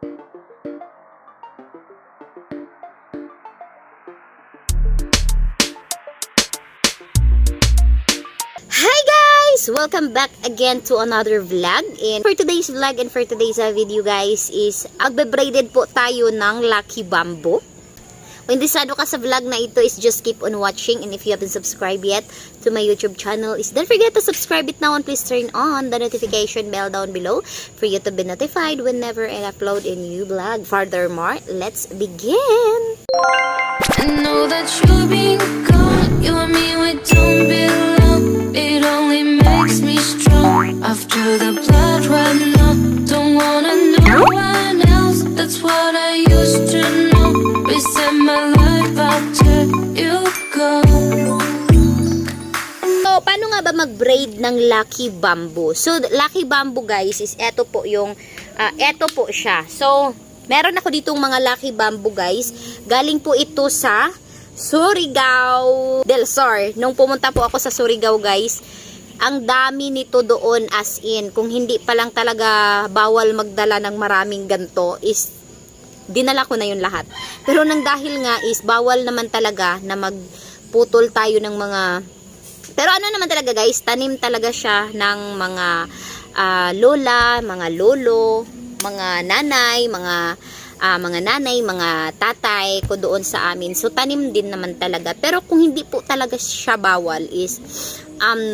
Hi guys! Welcome back again to another vlog. And for today's vlog and for today's video guys is agbe-braided po tayo ng Lucky Bamboo. Kung interesado ka sa vlog na ito is just keep on watching, and if you haven't subscribed yet to my YouTube channel is don't forget to subscribe it now and please turn on the notification bell down below for you to be notified whenever I upload a new vlog. Furthermore, let's begin! I know that you've been gone, you and me we don't belong. It only makes me strong. After the blood ran out, don't wanna know no one else. That's what I used to know. Reset my life after you go. So, paano nga ba mag-braid ng Lucky Bamboo? So, Lucky Bamboo guys is eto po yung, eto po siya. So, meron ako ditong mga Lucky Bamboo guys. Galing po ito sa Surigao del Sur. Nung pumunta po ako sa Surigao guys, ang dami nito doon, as in, kung hindi pa lang talaga bawal magdala ng maraming ganto is dinala ko na yun lahat. Pero nang dahil nga is bawal naman talaga na magputol tayo ng mga, pero ano naman talaga guys, tanim talaga siya ng mga lola, mga lolo, mga nanay, mga tatay ko doon sa amin. So tanim din naman talaga. Pero kung hindi po talaga siya bawal is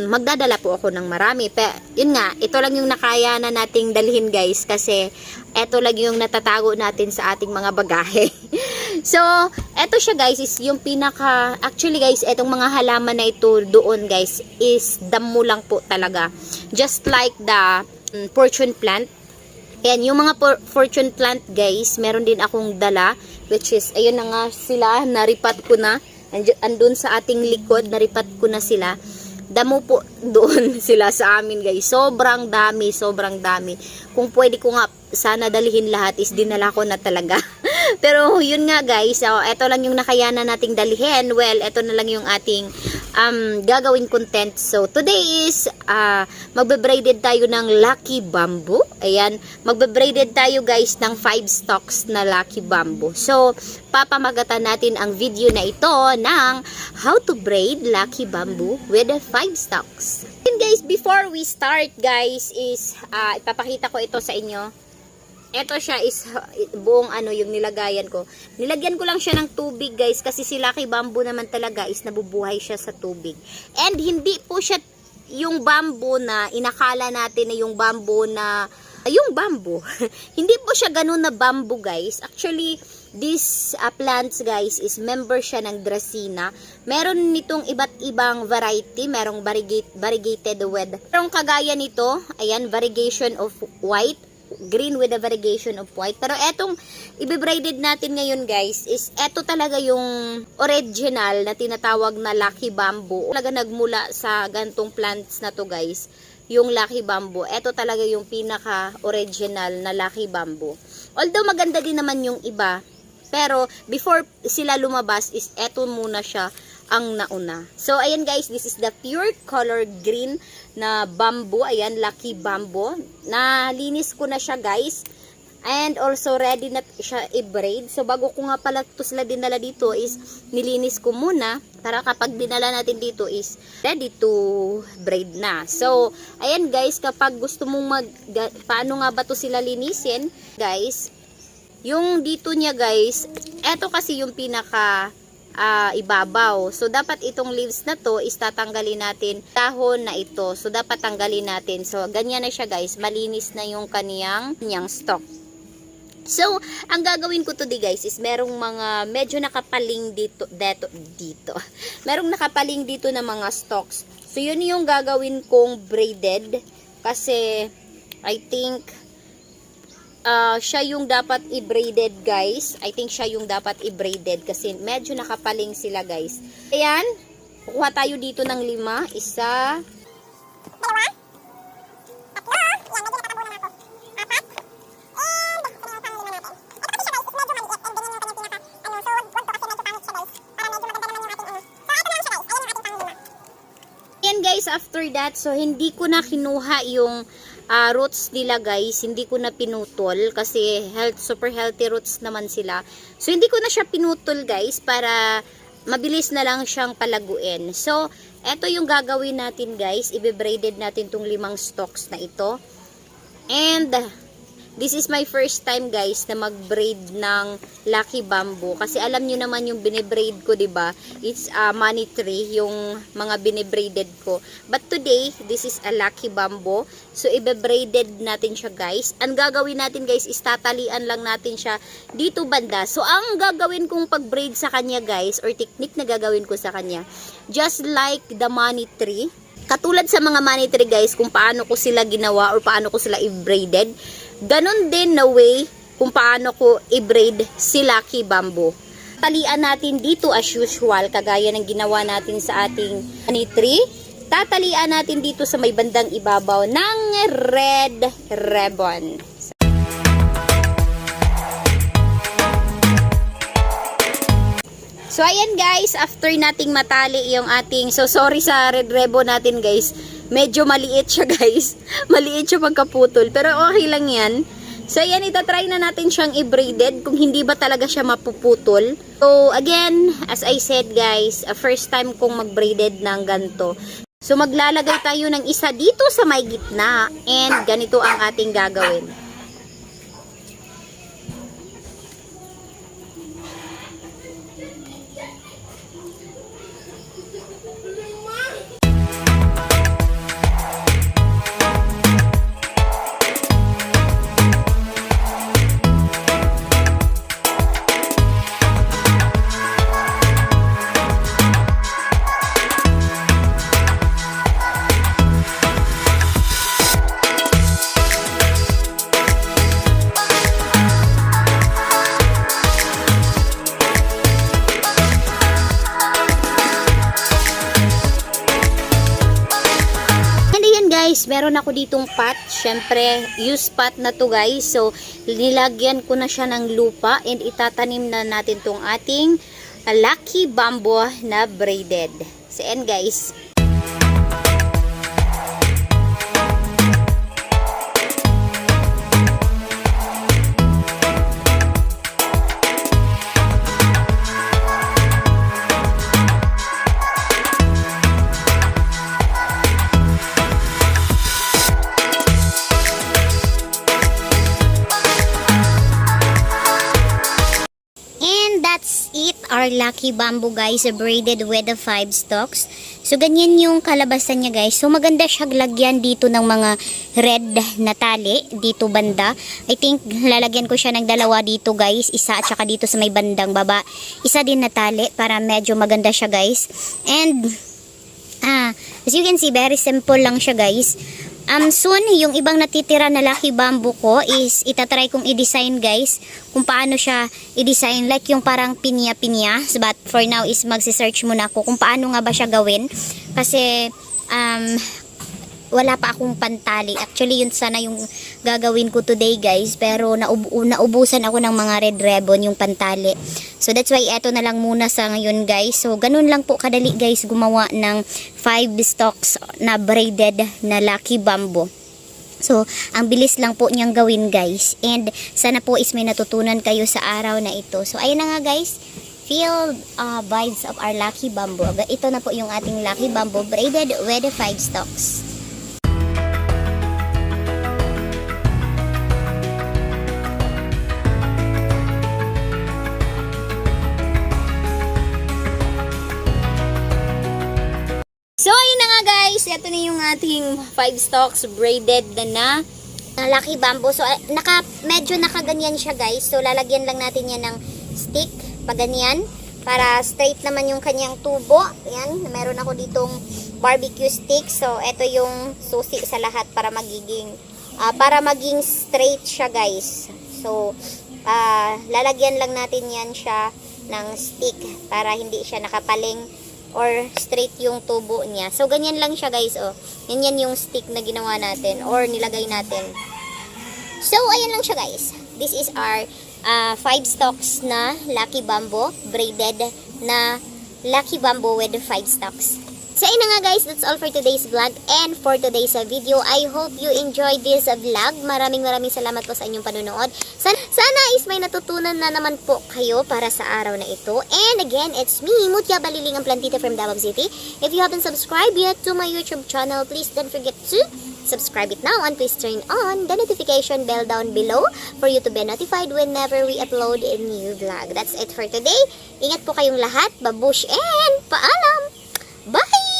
magdadala po ako ng marami. Pero yun nga, ito lang yung nakaya na nating dalhin guys, kasi ito lang yung natatago natin sa ating mga bagahe. So eto siya guys is yung pinaka, actually guys, etong mga halaman na ito doon guys is damo lang po talaga. Just like the fortune plant. Ayan, yung mga fortune plant guys, meron din akong dala, which is, ayun na nga sila, naripat ko na, andun sa ating likod, naripat ko na sila. Damo po doon sila sa amin guys, sobrang dami. Kung pwede ko nga sana dalihin lahat is dinala ko na talaga. Pero yun nga guys, eto lang yung nakayanan nating dalihin. Well, eto na lang yung ating gagawin content. So today is magbe-braided tayo ng Lucky Bamboo. Ayan, magbe-braided tayo guys ng 5 stalks na Lucky Bamboo. So papamagatan natin ang video na ito ng how to braid Lucky Bamboo with 5 stalks. And guys, before we start guys is ipapakita ko ito sa inyo. Ito siya is buong yung nilagayan ko. Nilagyan ko lang siya ng tubig guys, kasi si Lucky Bamboo naman talaga is nabubuhay siya sa tubig. And hindi po siya yung bamboo na inakala natin na yung bamboo na yung bamboo. Hindi po siya ganun na bamboo guys. Actually, this plants guys is member siya ng Dracaena. Meron nitong iba't ibang variety. Merong variegated with. Merong kagaya nito, ayan, variegation of white, green with a variegation of white. Pero etong ibe-braided natin ngayon guys is eto talaga yung original na tinatawag na Lucky Bamboo. Talaga nagmula sa gantong plants na to guys, yung Lucky Bamboo. Eto talaga yung pinaka original na Lucky Bamboo. Although maganda din naman yung iba, pero before sila lumabas is eto muna siya ang nauna. So ayan guys, this is the pure color green na bamboo. Ayan, Lucky Bamboo. Nalinis ko na siya guys. And also ready na siya i-braid. So bago ko nga pala ito sila dinala dito is nilinis ko muna para kapag dinala natin dito is ready to braid na. So ayan guys, kapag gusto mong paano nga ba to sila linisin guys, yung dito niya guys, eto kasi yung pinaka ibabaw. So dapat itong leaves na to is tatanggalin natin, dahon na ito. So dapat tanggalin natin. So ganyan na siya guys, malinis na yung kaniyang stalk. So ang gagawin ko today guys is merong mga medyo nakapaling dito. Merong nakapaling dito na mga stalks. So yun yung gagawin kong braided, kasi I think siya yung dapat i-braided guys. I think siya yung dapat i-braided kasi medyo nakapaling sila guys. Ayan, kukuha tayo dito ng 5. Isa, dalawa, tatlo, yan, medyo nakatabunan ako. 4, and ito kasi siya guys, medyo maliit, and ganyan yung kanyang pinaka, so wag to kasi medyo pangit siya guys, para medyo maganda naman yung ating So ito na lang siya guys, ayun yung ating pang 5. Ayan guys, after that, so hindi ko na kinuha yung roots nila guys, hindi ko na pinutol kasi super healthy roots naman sila. So hindi ko na siya pinutol guys para mabilis na lang siyang palaguin. So eto yung gagawin natin guys, ibe-braided natin tong 5 stalks na ito. And this is my first time guys na mag-braid ng Lucky Bamboo. Kasi alam nyo naman yung bine-braid ko, diba? It's a money tree, yung mga bine-braided ko. But today, this is a Lucky Bamboo. So, ibe-braided natin siya guys. Ang gagawin natin guys is tatalian lang natin siya dito banda. So, ang gagawin kong pag-braid sa kanya guys, or technique na gagawin ko sa kanya, just like the money tree, katulad sa mga money tree guys, kung paano ko sila ginawa or paano ko sila i-braided, ganon din na way kung paano ko i-braid si Lucky Bamboo. Talian natin dito as usual, kagaya ng ginawa natin sa ating money tree. Tatalian natin dito sa may bandang ibabaw ng red ribbon. So, ayan guys, after nating matali yung ating, so sorry sa red ribbon natin guys, medyo maliit siya guys, maliit siya pagkaputol, pero okay lang yan. So, ayan, itatry na natin siyang i-braided kung hindi ba talaga siya mapuputol. So, again, as I said guys, first time kong mag-braided ng ganito. So, maglalagay tayo ng isa dito sa may gitna and ganito ang ating gagawin. Guys, meron ako ditong pot. Syempre, used pot na to guys. So, nilagyan ko na siya ng lupa and itatanim na natin tong ating Lucky Bamboo na braided. So, and guys. Our Lucky Bamboo guys, braided with the 5 stalks. So ganyan yung kalabasan niya guys. So maganda siya lagyan dito ng mga red na tali dito banda. I think lalagyan ko siya ng 2 dito guys, isa at saka dito sa may bandang baba, isa din na tali para medyo maganda siya guys. And as you can see, very simple lang siya guys. Soon, yung ibang natitira na Lucky Bamboo ko is itatry kong i-design guys kung paano siya i-design, like yung parang pinya-pinya. But for now is magsi-search muna ako kung paano nga ba siya gawin kasi wala pa akong pantali. Actually, yun sana yung gagawin ko today guys, pero naubusan ako ng mga red ribbon yung pantali. So that's why eto na lang muna sa ngayon guys. So ganun lang po kadali guys gumawa ng 5 stalks na braided na Lucky Bamboo. So ang bilis lang po niyang gawin guys, and sana po is may natutunan kayo sa araw na ito. So ayun na nga guys, feel vibes of our Lucky Bamboo. Ito na po yung ating Lucky Bamboo braided with 5 stalks. So, ayun na nga guys, ito na yung ating 5 stalks braided na Lucky Bamboo. So, medyo nakaganyan siya guys. So, lalagyan lang natin yan ng stick, pag ganyan, para straight naman yung kanyang tubo. Yan, meron ako ditong barbecue stick. So, ito yung susi sa lahat para maging straight siya guys. So, lalagyan lang natin yan siya ng stick para hindi siya nakapaling or straight yung tubo niya. So, ganyan lang siya guys, oh. Yan yung stick na ginawa natin or nilagay natin. So, ayan lang siya guys. This is our 5 stalks na Lucky Bamboo, braided na Lucky Bamboo with 5 stalks. So ayun na nga guys, that's all for today's vlog and for today's video. I hope you enjoyed this vlog. Maraming salamat po sa inyong panonood. Sana is may natutunan na naman po kayo para sa araw na ito. And again, it's me, Mutya Baliling, ang Plantita from Davao City. If you haven't subscribed yet to my YouTube channel, please don't forget to subscribe it now and please turn on the notification bell down below for you to be notified whenever we upload a new vlog. That's it for today. Ingat po kayong lahat. Babush and paalam! Bye!